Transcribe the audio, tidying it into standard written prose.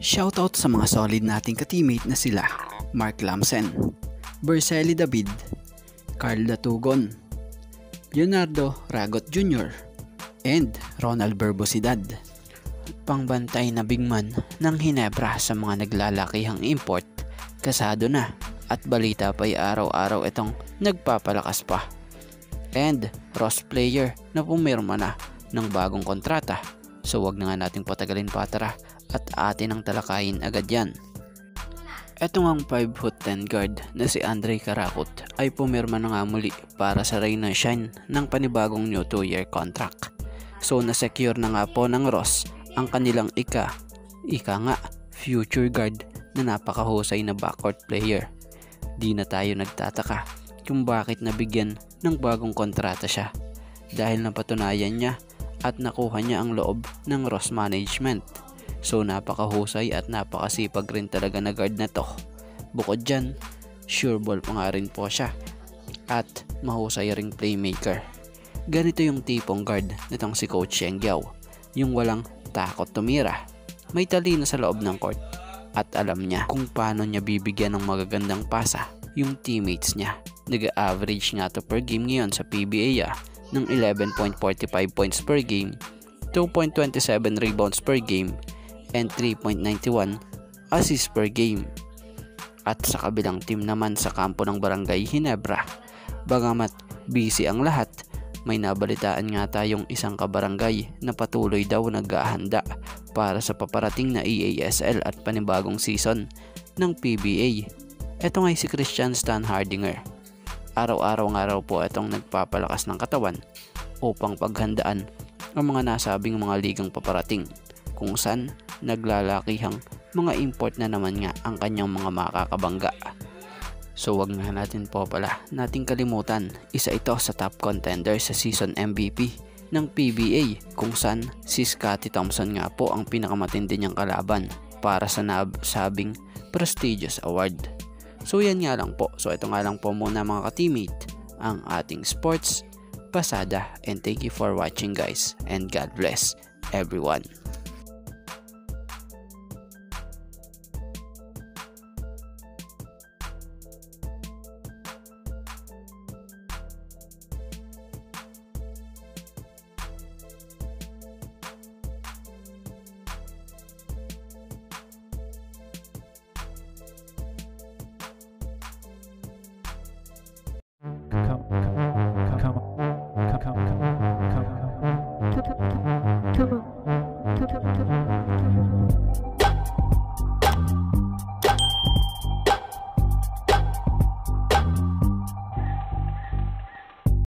Shoutout sa mga solid nating ka-teammate na sila Mark Lamsen, Berceli David, Carl Datugon, Leonardo Ragot Jr. and Ronald Berbosidad. Pangbantay na bigman ng Hinebra sa mga naglalakihang import, kasado na at balita pa'y araw-araw itong nagpapalakas pa. And Ross player na pumirma na ng bagong kontrata, so wag na nga nating patagalin pa, tara at atin ang talakayin agad yan. Ito ngang 5'10" guard na si Andre Karakot ay pumirma na nga muli para sa Rain and Shine ng panibagong new 2-year contract. So na-secure na nga po ng Ross ang kanilang ika nga future guard na napakahusay na backcourt player. Di na tayo nagtataka kung bakit nabigyan ng bagong kontrata siya, dahil napatunayan niya at nakuha niya ang loob ng Ross management. So napakahusay at napakasipag rin talaga na guard na to. Bukod dyan, sure ball pa nga rin po siya at mahusay ring playmaker. Ganito yung tipong guard nitong si Coach Sheng Yao, yung walang takot tumira, may talino sa loob ng court at alam niya kung paano niya bibigyan ng magagandang pasa yung teammates niya. Nag-average nga to per game ngayon sa PBA ng 11.45 points per game, 2.27 rebounds per game, and 3.91 assists per game. At sa kabilang team naman sa kampo ng Barangay Hinebra, bagamat busy ang lahat, may nabalitaan nga tayong isang kabarangay na patuloy daw naghahanda para sa paparating na EASL at panibagong season ng PBA. Ito nga'y si Christian Stan Hardinger. Araw-araw po itong nagpapalakas ng katawan upang paghandaan ang mga nasabing mga ligang paparating, kung saan naglalakihang mga import na naman nga ang kanyang mga makakabangga. So wag nga natin po pala nating kalimutan, isa ito sa top contender sa season MVP ng PBA, kung saan si Scottie Thompson nga po ang pinakamatindi niyang kalaban para sa nabasabing prestigious award. So yan nga lang po. So ito nga lang po muna mga ka-teammate ang ating sports pasada, and thank you for watching guys, and God bless everyone.